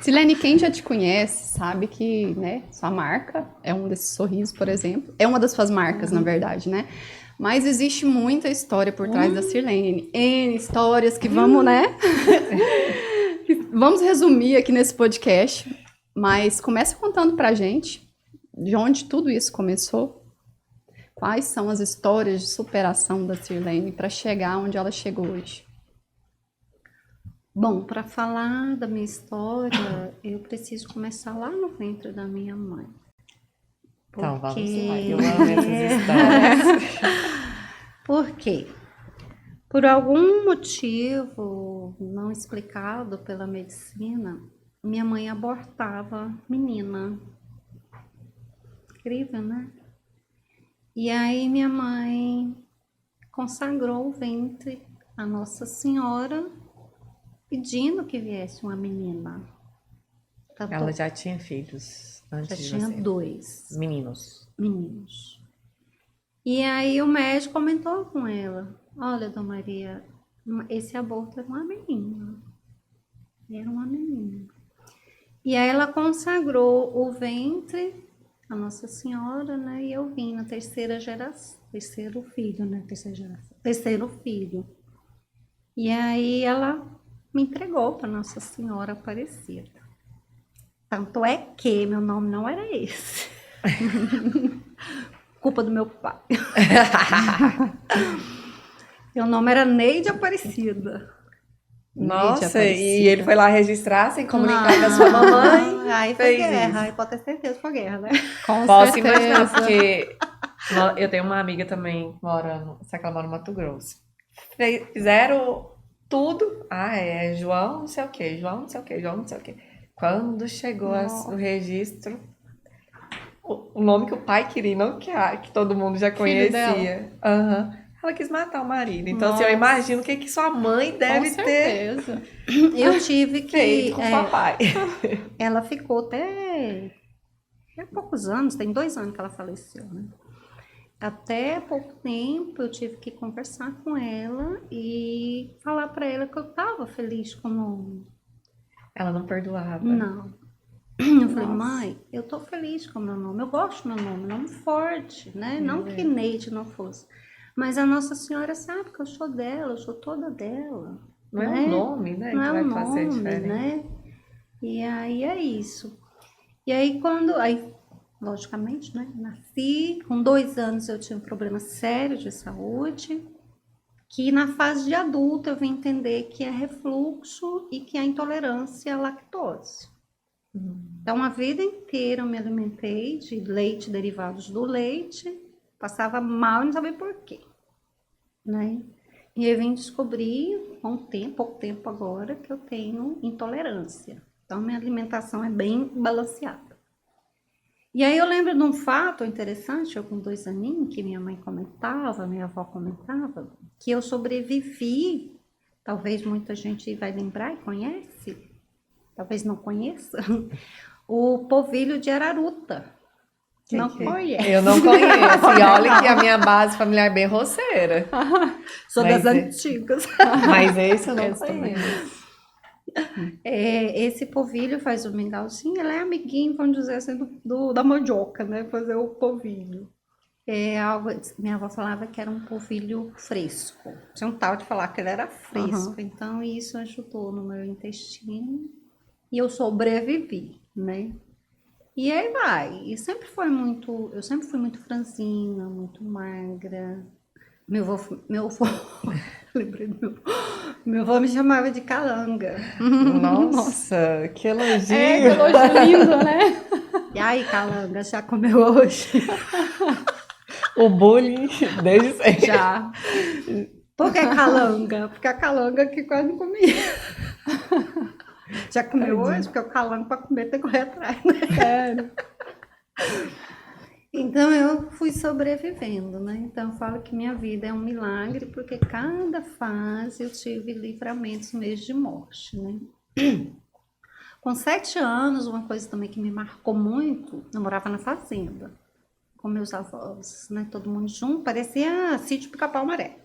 Silene, quem já te conhece sabe que, né, sua marca é um desses sorrisos, por exemplo. É uma das suas marcas, na verdade, né? Mas existe muita história por trás da Silene. N histórias que vamos, né? Vamos resumir aqui nesse podcast. Mas começa contando pra gente de onde tudo isso começou. Quais são as histórias de superação da Silene para chegar onde ela chegou hoje? Bom, para falar da minha história, eu preciso começar lá no ventre da minha mãe. Então, vamos lá. Eu amo essas histórias. Por quê? Por algum motivo não explicado pela medicina, minha mãe abortava menina. Incrível, né? E aí minha mãe consagrou o ventre a Nossa Senhora, pedindo que viesse uma menina. Ela já tinha filhos antes Já de tinha você. 2 Meninos. meninos. E aí o médico comentou com ela: olha, Dona Maria, esse aborto era uma menina. Era uma menina. E aí ela consagrou o ventre a Nossa Senhora, né? E eu vim na terceira geração, terceiro filho, né? Terceiro filho. E aí ela me entregou para Nossa Senhora Aparecida. Tanto é que meu nome não era esse. Culpa do meu pai. Meu nome era Neide Aparecida. Nossa, e ele foi lá registrar sem comunicar com a sua Não, mamãe? aí foi fez guerra, isso. aí pode ter certeza, foi guerra, né? Com Posso certeza. imaginar, porque eu tenho uma amiga também que mora, só que ela mora no Mato Grosso. Fizeram tudo. Ah, é João não sei o quê, João não sei o quê, João não sei o quê. Quando chegou o registro, o nome que o pai queria, não que todo mundo já Filho conhecia. Aham. Ela quis matar o marido. Então, assim, eu Nossa. imagino o que sua mãe Com deve ter certeza. Eu tive que. feito com o papai. Ela ficou até poucos anos, tem 2 anos que ela faleceu, né? Até pouco tempo eu tive que conversar com ela e falar para ela que eu estava feliz com o nome. Ela não perdoava. Não. Eu falei, Nossa. mãe, eu tô feliz com o meu nome, eu gosto do meu nome forte, né? Não que Neide não fosse. Mas a Nossa Senhora sabe que eu sou dela, eu sou toda dela. Não é né? o nome, né? Não que é vai o fazer a nome, diferença. né? E aí é isso. E aí logicamente, né? Nasci, com 2 anos eu tinha um problema sério de saúde, que na fase de adulta eu vim entender que é refluxo e que é intolerância à lactose. Então, a vida inteira eu me alimentei de leite, derivados do leite, passava mal e não sabia por quê, né? E eu vim descobrir, pouco tempo agora, que eu tenho intolerância. Então, minha alimentação é bem balanceada. E aí eu lembro de um fato interessante, eu com 2 aninhos, que minha mãe comentava, minha avó comentava, que eu sobrevivi, talvez muita gente vai lembrar e conhece, talvez não conheça, o povilho de Araruta. Não conhece? Eu não conheço. E olha que a minha base familiar é bem roceira. Sou Mas das antigas. Mas esse eu não Esse também. conheço. Esse povilho faz o mingauzinho, ele é amiguinho, vamos dizer assim, da mandioca, né? Fazer o povilho. Minha avó falava que era um povilho fresco. Tinha um tal de falar que ele era fresco. Então, isso ajudou no meu intestino. E eu sobrevivi, né? E aí vai. Eu sempre fui muito franzina, muito magra. Meu avô lembrei do meu avô me chamava de calanga. Nossa, que elogio. Que elogio lindo, né? E aí, calanga, já comeu hoje? O bullying desde sempre. Já. Por que calanga? Porque a calanga que quase não comia. Já comeu hoje? Porque o calango para comer tem que correr atrás, né? Sério. Então eu fui sobrevivendo, né? Então eu falo que minha vida é um milagre, porque cada fase eu tive livramentos mesmo de morte, né? Com 7 anos, uma coisa também que me marcou muito, eu morava na fazenda, com meus avós, né? Todo mundo junto, parecia sítio Pica-Pau Amarelo.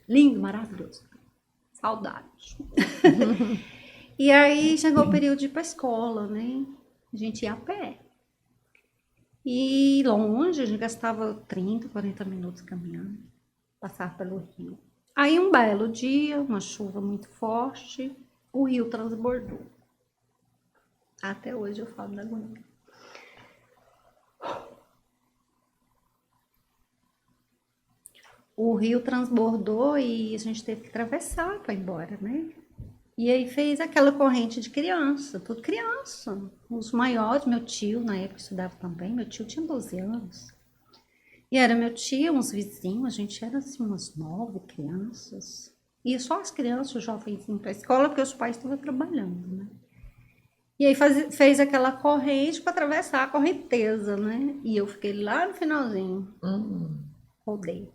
Lindo, maravilhoso. Saudades. E aí chegou o período de ir pra escola, né? A gente ia a pé. E longe, a gente gastava 30, 40 minutos caminhando, passar pelo rio. Aí um belo dia, uma chuva muito forte, o rio transbordou. Até hoje eu falo da agonia. O rio transbordou e a gente teve que atravessar para ir embora, né? E aí fez aquela corrente de criança, tudo criança. Os maiores, meu tio, na época estudava também, meu tio tinha 12 anos. E era meu tio, uns vizinhos, a gente era assim umas 9 crianças. E só as crianças, os jovens iam para a escola, porque os pais estavam trabalhando, né? E aí fez aquela corrente para atravessar a correnteza, né? E eu fiquei lá no finalzinho, rodei.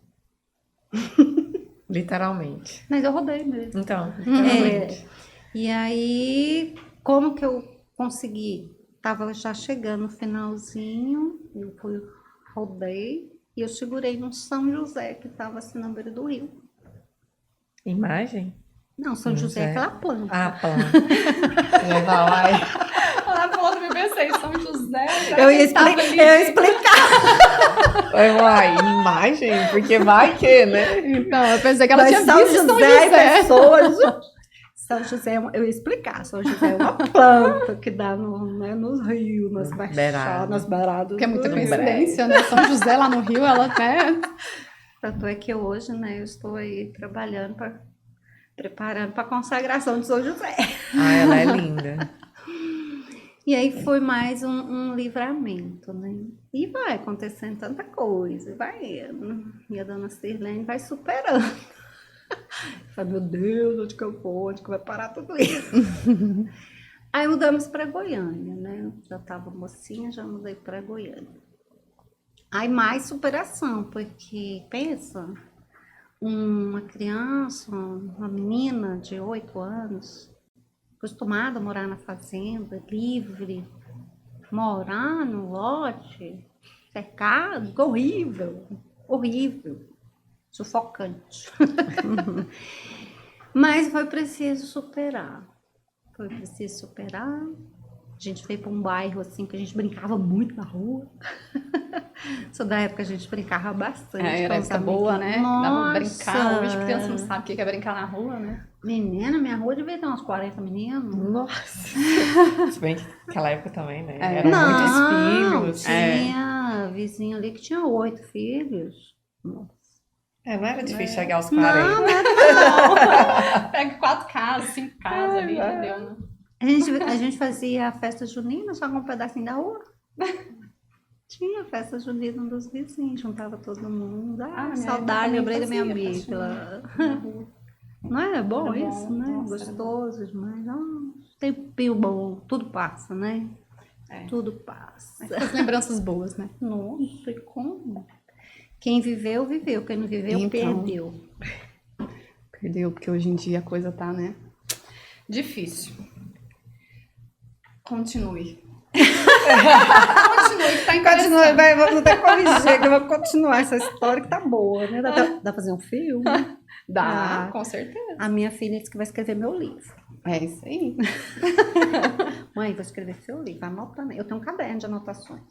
Literalmente. Mas eu rodei mesmo. Então, literalmente. E aí, como que eu consegui? Tava já chegando no finalzinho, eu rodei e eu segurei num São José que tava assim na beira do rio. Imagem? Não, São José é aquela planta. Ah, planta. Já vai lá. Lá pro outro eu pensei, São José. Eu ia explicar. Uai, imagem? Porque vai que, né? Então, eu pensei que ela Mas tinha São visto São José e José. pessoas. São José, eu ia explicar. São José é uma planta que dá nos rios, nas baixadas, nas beiradas. Porque é muita do rio. coincidência, né? São José lá no Rio, ela até... Tanto é que hoje, né, eu estou aí trabalhando, preparando para a consagração de São José. Ah, ela é linda. E aí foi mais um livramento, né? E vai acontecendo tanta coisa, vai indo. E a dona Sirlene vai superando. Fala, meu Deus, onde que eu vou? Onde que vai parar tudo isso? Aí mudamos para Goiânia, né? Já estava mocinha, já mudei para Goiânia. Aí mais superação, porque pensa, uma criança, uma menina de 8 anos, acostumada a morar na fazenda, livre, morar no lote, cercado, horrível, horrível, sufocante. Mas foi preciso superar. Foi preciso superar. A gente veio para um bairro assim que a gente brincava muito na rua. Só da época a gente brincava bastante. Era época boa, né? Nossa. Dava pra brincar. Hoje criança não sabe o que é brincar na rua, né? Menina, minha rua devia ter uns 40 meninos. Nossa. Se bem que naquela época também, né? É. Eram Não, muitos filhos. tinha vizinho ali que tinha 8 filhos. Nossa. Não era difícil chegar aos Não, 40. Não. Pega 4 casas, 5 casas ali, deu, né? A gente fazia a festa junina só com um pedacinho da rua. Tinha festa junina dos vizinhos, juntava todo mundo. minha Saudade, época lembrei da minha também amiga. fazia Não é bom Era isso, bom, né? nossa, era Gostoso demais. Tempinho bom, tudo passa, né? É. Tudo passa. As lembranças boas, né? Nossa, e como? Quem viveu, viveu. Quem não viveu, Então. perdeu. Perdeu, porque hoje em dia a coisa tá, né? Difícil. Continue. Continue, que tá interessante. Vamos até corrigir, que eu vou continuar essa história que tá boa, né? Dá pra fazer um filme? Dá, Ah. com certeza. A minha filha disse que vai escrever meu livro. É isso aí. Mãe, vou escrever seu livro, anota aí. Eu tenho um caderno de anotações.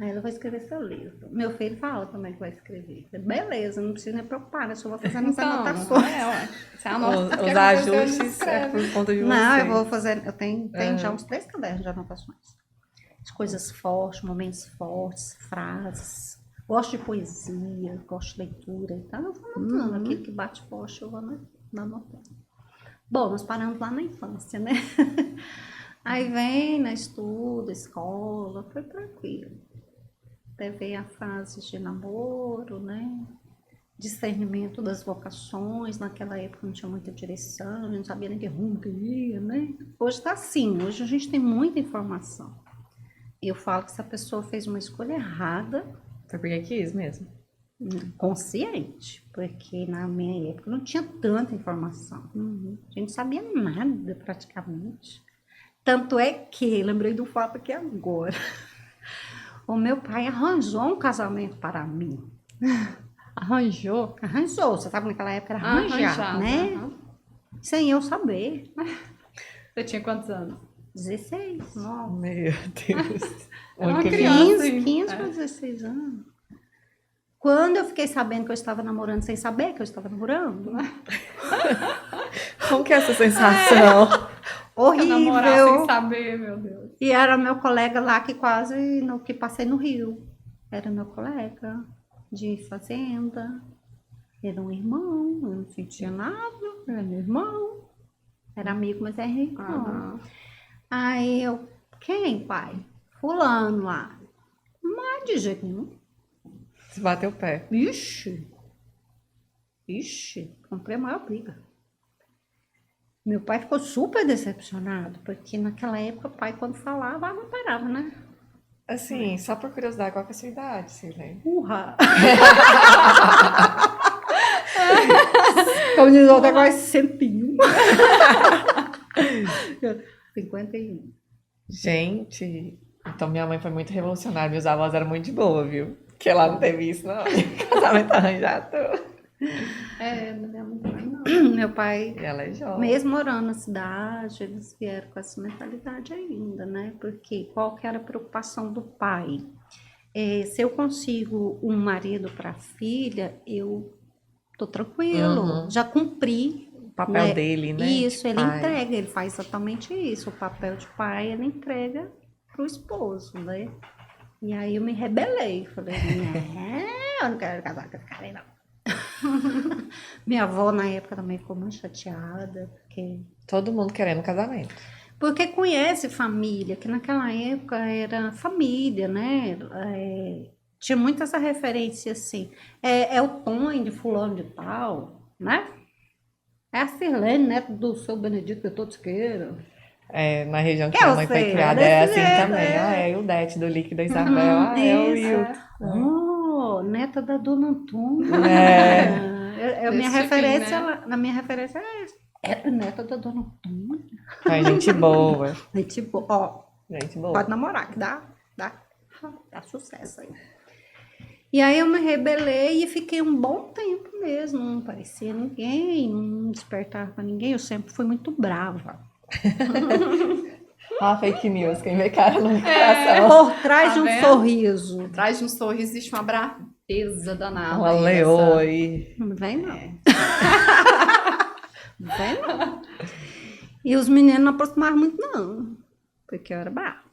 Aí ela vai escrever seu livro. Meu filho fala também que vai escrever. Beleza, não precisa nem preocupar, né? Só vou fazer as anotações. Ué. Você anota Os ajustes é por conta de você. Não, eu vou fazer. Eu tenho já uns 3 cadernos de anotações. De coisas fortes, momentos fortes, frases. Gosto de poesia, gosto de leitura e tal. Eu vou anotando. Aquilo que bate forte, eu vou anotando. Bom, nós paramos lá na infância, né? Aí vem, né, estudo, escola, foi tranquilo. Até veio a fase de namoro, né? Discernimento das vocações. Naquela época não tinha muita direção, a gente não sabia nem que rumo que ia, né? Hoje tá assim, hoje a gente tem muita informação. Eu falo que se a pessoa fez uma escolha errada, Foi porque quis mesmo. consciente, porque na minha época não tinha tanta informação. A gente sabia nada praticamente. Tanto é que, lembrei do fato aqui agora, o meu pai arranjou um casamento para mim. Arranjou? Arranjou, você sabe naquela época era arranjar, Arranjado, né? aham. Sem eu saber. Você tinha quantos anos? 16. Nossa. Meu Deus. Era uma Muito criança. 15, 15 É. para 16 anos. Quando eu fiquei sabendo que eu estava namorando sem saber que eu estava namorando, Como que é essa sensação? Namorar sem horrível. saber, meu Deus. E era meu colega lá que quase no que passei no Rio. Era meu colega de fazenda. Era um irmão, eu não sentia nada, era meu irmão. Era amigo, mas era irmão. Aham. Aí eu, quem, pai? Fulano lá. Mas de jeito nenhum. Você bateu o pé. Ixi, comprei a maior briga. Meu pai ficou super decepcionado, porque naquela época o pai, quando falava, a água parava, né? Assim, só por curiosidade, qual que é a sua idade, Sirlene? Urra! Como diz outra coisa, 101. 51. Gente, então minha mãe foi muito revolucionária. Meus avós eram muito de boa, viu? Porque lá não teve isso, não. Casamento arranjado. É, não é muito bem, não. Meu pai, E ela é jovem. mesmo morando na cidade, eles vieram com essa mentalidade ainda, né? Porque qual que era a preocupação do pai? Se eu consigo um marido para a filha, eu tô tranquilo, Uhum. já cumpri. O papel dele, né? Isso, de ele pai. entrega, ele faz exatamente isso. O papel de pai, ele entrega pro esposo, né? E aí eu me rebelei, falei, eu não quero casar com esse cara aí, não. Minha avó, na época, também ficou muito chateada, Todo mundo querendo casamento. porque conhece família, que naquela época era família, né? Tinha muito essa referência assim. É o Tonho de fulano de tal, né? É a Sirlene, neto do seu Benedito de Tosqueira. É, na região que Que minha eu mãe foi sei, criada, era é desse assim jeito, também. é. Ah, é o Dete do líquido da Isabel. Ah, é o Isso. Wilton. Neta da Dona Antônia. É. Minha Desse referência, tipinho, né? na minha referência é essa. É neta da Dona Antônia. Ai, gente boa. E tipo, ó, Gente boa. pode namorar, que dá sucesso aí. E aí eu me rebelei e fiquei um bom tempo mesmo, não parecia ninguém, não despertava pra ninguém, eu sempre fui muito brava. Ah, fake news. Quem vê cara no coração. Por trás Tá de um vendo? sorriso. Atrás de um sorriso existe uma braveza danada. Uma aí leoa aí. Não vem não. Não vem não. E os meninos não aproximavam muito não, porque eu era brava.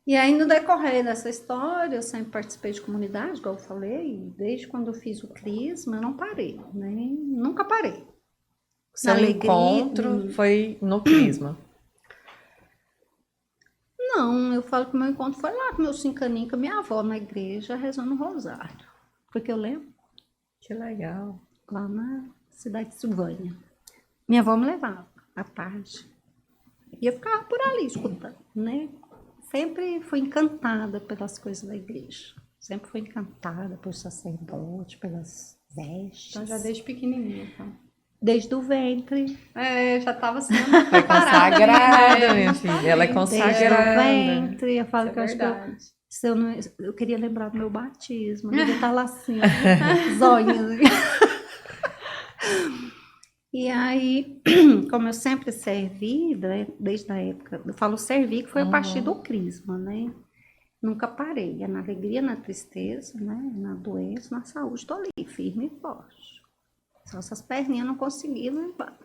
E aí, no decorrer dessa história, eu sempre participei de comunidade, igual eu falei, desde quando eu fiz o Crisma, eu não parei, né? Nunca parei. Seu encontro foi no Crisma. Não, eu falo que o meu encontro foi lá com meus 5 aninhos, com a minha avó na igreja, rezando o rosário. Porque eu lembro, Que legal. lá na cidade de Silvânia. Minha avó me levava à tarde. E eu ficava por ali escutando, né? Sempre fui encantada pelas coisas da igreja. Sempre fui encantada por sacerdote, pelas vestes. Então já desde pequenininha, tá? Desde o ventre. Já estava sendo Foi preparada. consagrada, minha filha. Ela é Desde o consagrada. ventre. Eu falo Isso que é eu acho que verdade. se eu, não, eu queria lembrar do meu batismo. Eu devia estar lá assim, ó, zóio. E aí, como eu sempre servi, né, desde a época, eu falo servir, que foi a partir do Crisma, né? Nunca parei. É na alegria, na tristeza, né? Na doença, na saúde, estou ali, firme e forte. Só essas perninhas não conseguiram levar.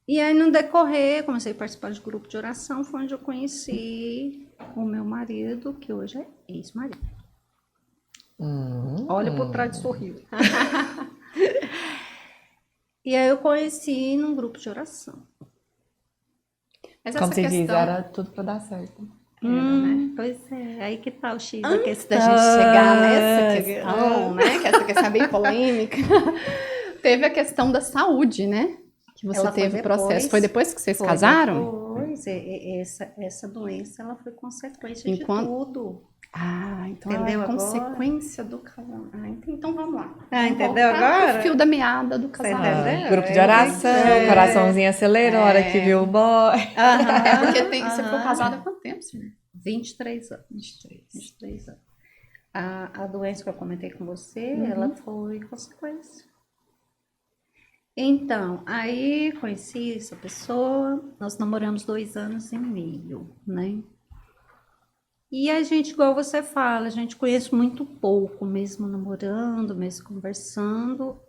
E aí, no decorrer, comecei a participar de grupo de oração, foi onde eu conheci o meu marido, que hoje é ex-marido. Olha por trás do sorriso. E aí eu conheci num grupo de oração. Mas Como essa se questão... diz, era tudo pra dar certo. né? Pois é, aí que tá o X da Antes questão. da gente chegar nessa questão, né? Que essa questão é bem polêmica. Teve a questão da saúde, né? Que você Ela foi teve o processo. depois. Foi depois que vocês Foi casaram? depois, essa doença ela foi consequência Enquanto- de tudo. Ah, então Entendeu ela é agora? consequência do casamento. Ah, então vamos lá. Ah, Vamos entendeu voltar agora? pro fio da meada do casamento. entendeu? Grupo de oração, É. coraçãozinho acelerou a hora que viu o boy. É porque você ficou casada há quanto tempo, senhor? 23 anos. 23. 23 anos. A doença que eu comentei com você, ela foi consequência. Então, aí conheci essa pessoa, nós namoramos 2 anos e meio, né? E a gente, igual você fala, a gente conhece muito pouco, mesmo namorando, mesmo conversando.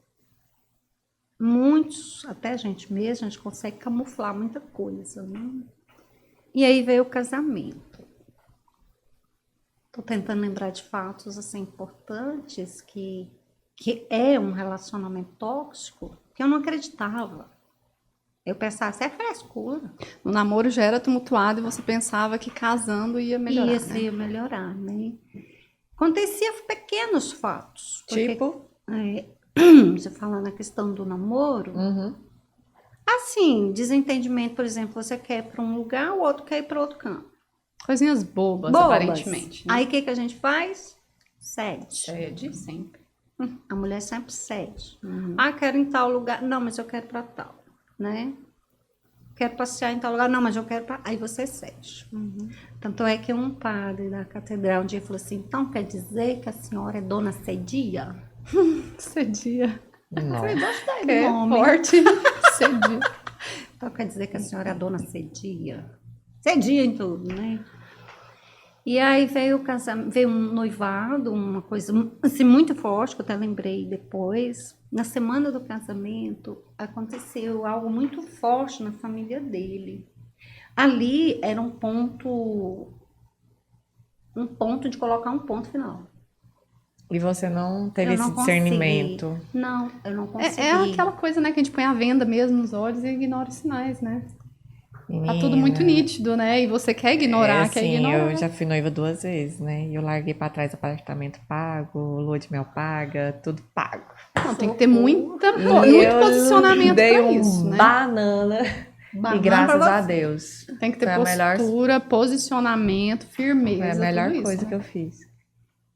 Muitos, até a gente mesmo, a gente consegue camuflar muita coisa, né? E aí veio o casamento. Tô tentando lembrar de fatos assim importantes que é um relacionamento tóxico, que eu não acreditava. Eu pensava, isso é frescura. O namoro já era tumultuado e você pensava que casando ia melhorar, Isso né? ia melhorar, né? Acontecia pequenos fatos. Porque, Tipo? você fala na questão do namoro, Uhum. assim, desentendimento, por exemplo, você quer ir para um lugar, o outro quer ir para outro canto. Coisinhas bobas, Bobas. aparentemente. Né? Aí o que a gente faz? Cede. Cede sempre. A mulher sempre cede. Uhum. Ah, quero ir em tal lugar. Não, mas eu quero para tal, né? Quero passear em tal lugar. Não, mas eu quero para... Aí você cede. Tanto é que um padre da catedral um dia falou assim, então quer dizer que a senhora é dona cedia? Cedia. Nossa. Gostei do É nome. forte. Cedia. Então quer dizer que a senhora é dona cedia? Cedia em tudo, né? E aí veio o casamento, veio um noivado, uma coisa assim, muito forte, que eu até lembrei depois. Na semana do casamento, aconteceu algo muito forte na família dele. Ali era um ponto de colocar um ponto final. E você não teve Eu esse não consegui. discernimento? Não, eu não consegui. É aquela coisa, né, que a gente põe a venda mesmo nos olhos e ignora os sinais, né? Tá tudo muito Menina, nítido, né? E você quer ignorar, quer assim, ignorar. eu já fui noiva 2 vezes, né? E eu larguei pra trás apartamento pago, lua de mel paga, tudo pago. Não, tem que ter muito eu posicionamento dei pra isso, né? banana. Banana E graças pra a você. Deus. Tem que ter Foi a melhor- postura, posicionamento, firmeza, Foi a melhor tudo isso, coisa né? que eu fiz.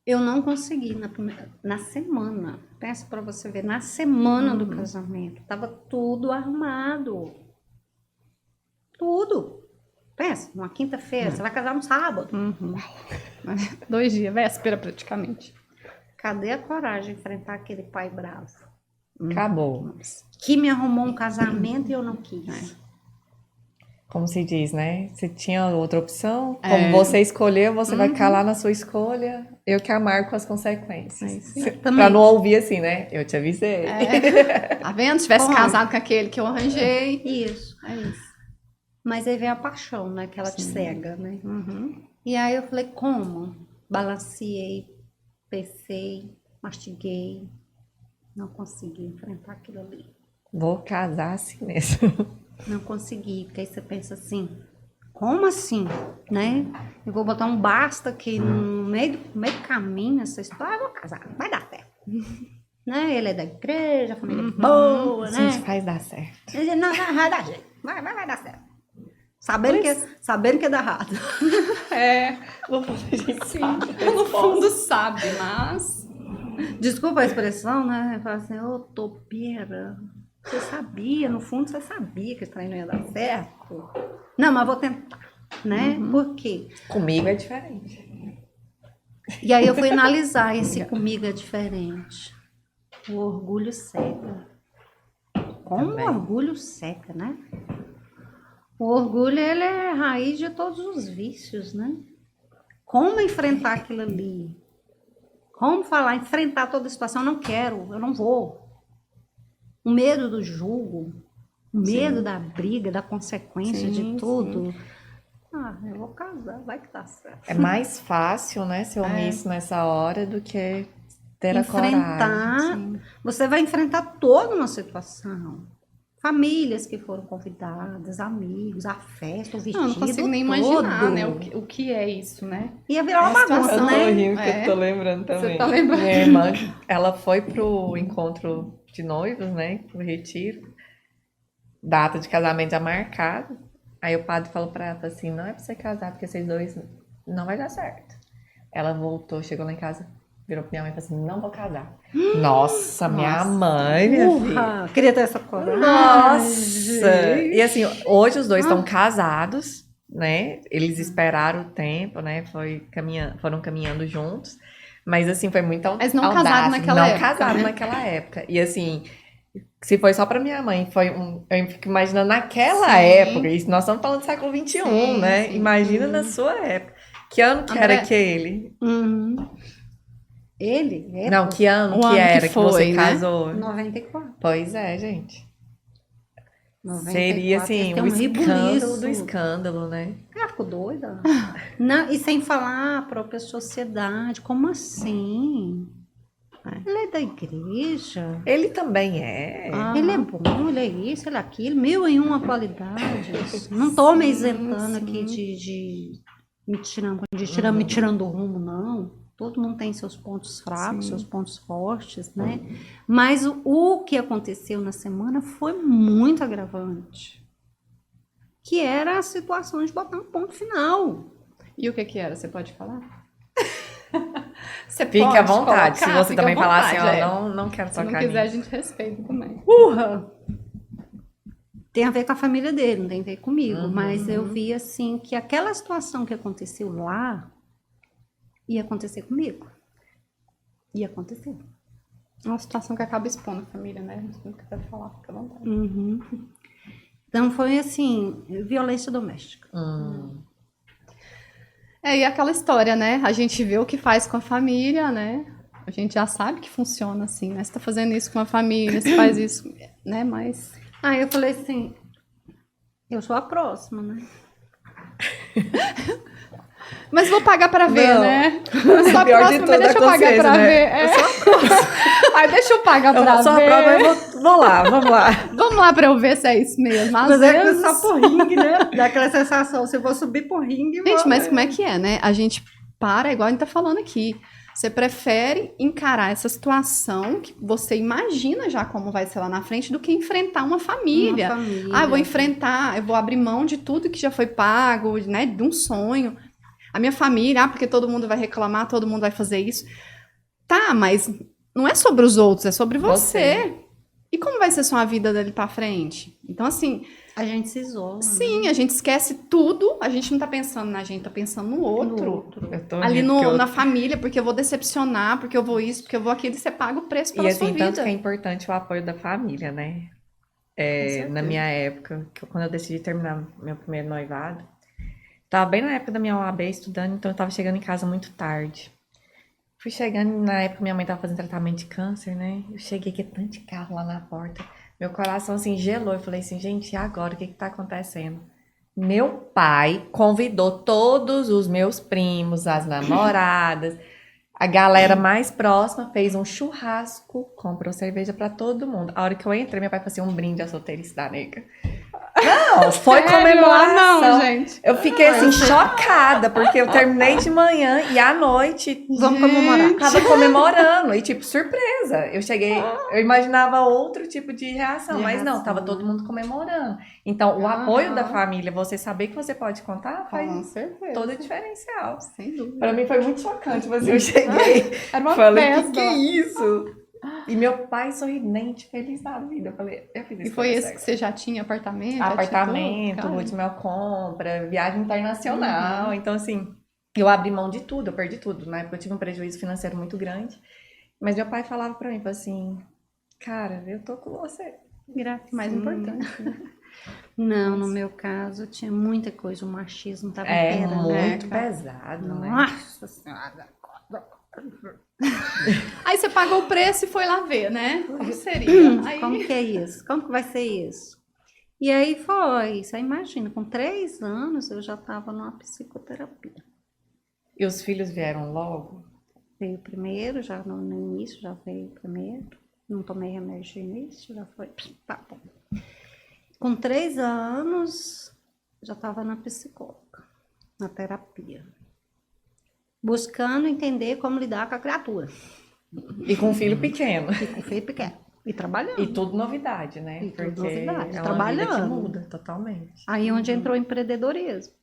Eu não consegui na semana. Peço para você ver, na semana do casamento, tava tudo armado. Tudo. Pensa, numa quinta-feira, você vai casar no sábado. 2 dias, véspera praticamente. Cadê a coragem de enfrentar aquele pai bravo? Acabou. Que me arrumou um casamento e eu não quis. Como se diz, né? Se tinha outra opção, como É. você escolheu, você vai calar na sua escolha. Eu que amargo as consequências. É isso aí. Pra não ouvir assim, né? Eu te avisei. Tá vendo? Se tivesse Como? casado com aquele que eu arranjei. Isso. É isso. Mas aí vem a paixão, né? Que ela te cega, né? E aí eu falei, como? Balanceei, pensei, mastiguei. Não consegui enfrentar aquilo ali. Vou casar assim mesmo. Não consegui, porque aí você pensa assim, como assim, né? Eu vou botar um basta aqui no meio do caminho, essa história, eu vou casar, vai dar certo. Né? Ele é da igreja, a família é boa, A né? gente faz dar certo. Ele diz, não, vai dar jeito, vai dar certo. Sabendo que é dar errado. No fundo a gente sabe. No fundo sabe, mas... Desculpa a expressão, né? Fala assim, ô topeira, você sabia, no fundo você sabia que esse trem não ia dar certo. Não, mas vou tentar, né? Por quê? Comigo é diferente. E aí eu fui analisar esse comigo é diferente. O orgulho cega. Como Também. o orgulho cega, né? O orgulho, ele é a raiz de todos os vícios, né? Como enfrentar aquilo ali? Como falar, enfrentar toda a situação? Eu não quero, eu não vou. O medo do julgo, o medo da briga, da consequência de tudo. Ah, eu vou casar, vai que tá certo. É mais fácil, né, ser omisso nessa hora do que ter a Enfrentar, coragem. você vai enfrentar toda uma situação. Famílias que foram convidadas, amigos, a festa, o vestido Não consigo nem todo. imaginar, né, o que é isso, né? Ia virar uma É a bagunça, situação, Eu tô né? rindo porque É. eu tô lembrando também. Você tá lembrando? Minha irmã, ela foi pro encontro de noivos, né? Pro retiro. Data de casamento já marcada. Aí o padre falou pra ela assim, não é pra você casar, porque vocês dois não vai dar certo. Ela voltou, chegou lá em casa, virou pra minha mãe e falou assim, não vou casar. Nossa, minha mãe, minha filha. Urra, queria ter essa coragem. Nossa! E assim, hoje os dois estão casados, né? Eles esperaram o tempo, né? Foram caminhando juntos. Mas assim, foi muito Mas não audácia. casaram naquela Não época, casaram né? naquela época. E assim, Se foi só pra minha mãe, eu fico imaginando naquela Sim. época, isso nós estamos falando do século XXI, Sim, né? sim. Imagina na sua época. Que ano que André, era aquele? Uhum. Ele? É, Não, que ano O que ano que era que você foi, né? casou? 94. Pois é, gente. 94. Seria assim, Tem o um escândalo do rebuliço. escândalo, né? Ela ficou doida. Não, e sem falar a própria sociedade. Como assim? Ele é da igreja. Ele também é. Ele é bom, ele é isso, ele é aquilo. 1001 qualidades. Não tô me isentando aqui de me tirando o rumo, não. Todo mundo tem seus pontos fracos, seus pontos fortes, né? Mas o que aconteceu na semana foi muito agravante. Que era a situação de botar um ponto final. E o que era? Você pode falar? Você Fique pode à vontade. Se colocar, você fica também à falar assim, vontade, ó, não quero Se não tocar quiser, a nisso. gente respeita também. Tem a ver com a família dele, não tem a ver comigo. Uhum. Mas eu vi assim que aquela situação que aconteceu lá ia acontecer comigo. Ia acontecer. É uma situação que acaba expondo a família, né? Se não quiser falar, fica à vontade. Uhum. Então foi assim, violência doméstica. E aquela história, né? A gente vê o que faz com a família, né? A gente já sabe que funciona assim, né? Você tá fazendo isso com a família, você faz isso, né? Mas Aí eu falei assim, eu sou a próxima, né? vou pagar pra ver, Não. né? Eu sou a Pior de próxima, tudo, mas deixa eu a pagar consciência, pra né? ver. É. Eu sou a próxima. Aí deixa eu pagar pra Eu sou a ver. próxima, eu vou lá, vamos lá. Vamos lá pra eu ver se é isso mesmo. Às Mas é vezes... só por ringue, né? Dá aquela sensação, se eu vou subir por ringue... Gente, mas como é que é, né? A gente para, igual a gente tá falando aqui. Você prefere encarar essa situação que você imagina já como vai ser lá na frente do que enfrentar uma família. Ah, eu vou enfrentar, eu vou abrir mão de tudo que já foi pago, né? De um sonho. A minha família, porque todo mundo vai reclamar, todo mundo vai fazer isso. Tá, mas não é sobre os outros, é sobre você. E como vai ser sua vida dali pra frente? Então, assim, A gente se isola. sim, a gente esquece tudo, a gente não tá pensando na gente, tá pensando no outro. Eu tô Ali rindo, porque eu- na família, porque eu vou decepcionar, porque eu vou isso, porque eu vou aquilo, e você paga o preço pela E sua assim, vida. tanto que é importante o apoio da família, né? certeza. Na minha época, quando eu decidi terminar meu primeiro noivado, tava bem na época da minha OAB estudando, então eu tava chegando em casa muito tarde. Fui chegando, na época minha mãe tava fazendo tratamento de câncer, né? Eu cheguei com tanto de carro lá na porta. Meu coração assim gelou. Eu falei assim, gente, e agora? O que que tá acontecendo? Meu pai convidou todos os meus primos, as namoradas, a galera mais próxima, fez um churrasco, comprou cerveja pra todo mundo. A hora que eu entrei, meu pai falou assim, um brinde à solteirice da nega. Não, foi Sério? comemoração. Não, gente. Eu fiquei assim, chocada, porque eu terminei de manhã e à noite Vamos comemorar. tava comemorando. E tipo, surpresa. Eu cheguei, eu imaginava outro tipo de reação, mas não, tava todo mundo comemorando. Então, o apoio da família, você saber que você pode contar, Com faz certeza. todo o diferencial. Sem dúvida. Pra mim foi muito chocante, mas eu cheguei, Era uma falei, festa. que é isso? E meu pai sorridente, feliz da vida. Eu falei, eu fiz E isso. foi esse que você já tinha apartamento? já tinha Apartamento, tudo? lua de mel compra, viagem internacional. Uhum. Então, assim, eu abri mão de tudo, eu perdi tudo. Na época eu tive um prejuízo financeiro muito grande. Mas meu pai falava pra mim, falou assim, cara, eu tô com você. Graças, mais importante. Né? Não, no meu caso tinha muita coisa, o machismo tava É imperando. muito cara. pesado, né? Nossa Senhora. Aí você pagou o preço e foi lá ver, né? Como seria? Aí... Como que é isso? Como que vai ser isso? E aí foi, você imagina, com 3 anos eu já estava numa psicoterapia. E os filhos vieram logo? Veio primeiro, já no início, já veio primeiro. Não tomei remédio de início, já foi. Tá bom. Com 3 anos, já estava na psicóloga, na terapia. Buscando entender como lidar com a criatura. E com um filho pequeno. E com o filho pequeno. E trabalhando. E tudo novidade, né? E tudo Porque novidade, é uma vida que trabalhando. muda totalmente. Aí onde entrou o empreendedorismo.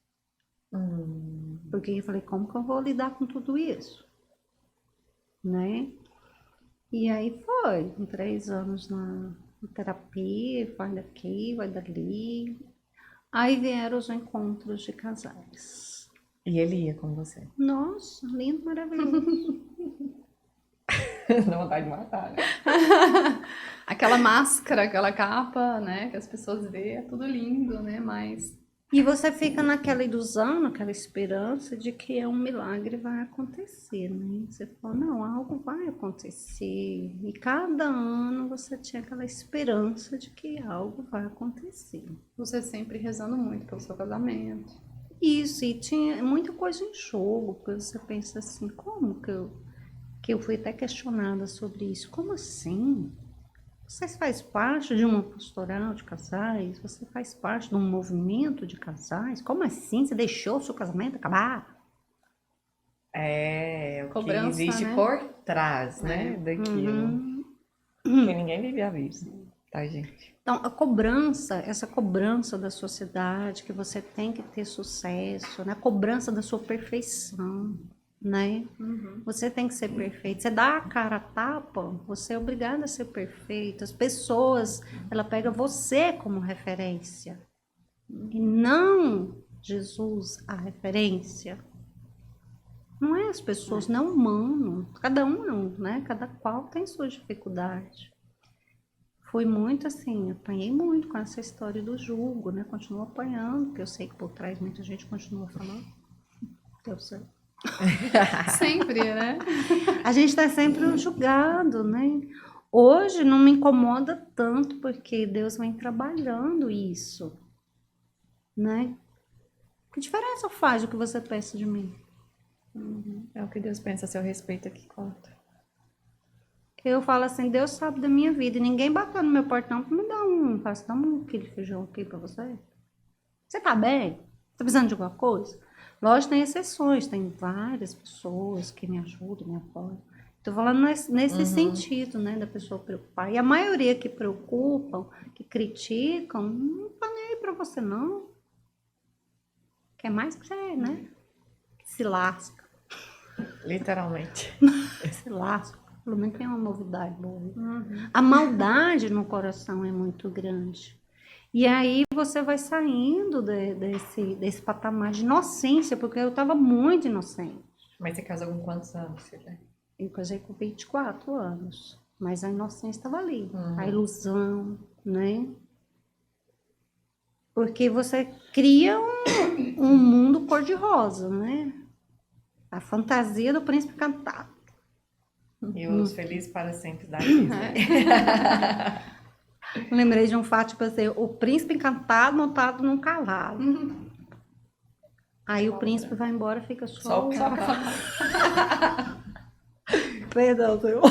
Hum. Porque eu falei, como que eu vou lidar com tudo isso? Né? E aí foi, com 3 anos na terapia, vai daqui, vai dali. Aí vieram os encontros de casais. E ele ia com você. Nossa, lindo, maravilhoso. Dá vontade de matar, né? Aquela máscara, aquela capa, né, que as pessoas veem, é tudo lindo, né, mas E você fica naquela ilusão, naquela esperança de que um milagre vai acontecer, né? Você fala, não, algo vai acontecer. E cada ano você tinha aquela esperança de que algo vai acontecer. você sempre rezando muito pelo seu casamento. Isso, e tinha muita coisa em jogo, porque você pensa assim, como que eu fui até questionada sobre isso? Como assim? Você faz parte de uma pastoral de casais? Você faz parte de um movimento de casais? Como assim? Você deixou o seu casamento acabar? É, o que Cobrança, existe né? por trás, né, daquilo. Que ninguém vive a vida, tá, gente? Então, a cobrança, essa cobrança da sociedade, que você tem que ter sucesso, né? A cobrança da sua perfeição, né? Você tem que ser perfeito. Você dá a cara a tapa, você é obrigado a ser perfeito. As pessoas, ela pega você como referência e não Jesus a referência. Não é as pessoas, não é humano. Cada um não, né? Cada qual tem sua dificuldade. Fui muito assim, apanhei muito com essa história do julgo, né? Continuo apanhando, porque eu sei que por trás muita gente continua falando. Eu sei. Sempre, né? A gente está sempre julgado, né? Hoje não me incomoda tanto, porque Deus vem trabalhando isso, né? Que diferença faz o que você pensa de mim? É o que Deus pensa a seu respeito aqui conta. Eu falo assim, Deus sabe da minha vida, e ninguém bateu no meu portão para me dar dá um quilo de feijão aqui para você. Você tá bem? Tá precisando de alguma coisa? Lógico, tem exceções, tem várias pessoas que me ajudam, me apoiam. Tô falando nesse sentido, né, da pessoa preocupar. E a maioria que preocupam, que criticam, não tá nem aí pra você, não. Quer mais que você, né? Que se lasca. Literalmente. Se lasca. Pelo menos tem uma novidade boa. A maldade no coração é muito grande. E aí você vai saindo desse patamar de inocência, porque eu estava muito inocente. Mas você casou com quantos anos, filha? Eu casei com 24 anos, mas a inocência estava ali, a ilusão, né? Porque você cria um mundo cor-de-rosa, né? A fantasia do príncipe encantado. E os felizes para sempre da Disney. Lembrei de um fato, tipo assim, o príncipe encantado montado num cavalo. Aí o príncipe vai embora, fica Só só o cavalo. Perdão, senhor.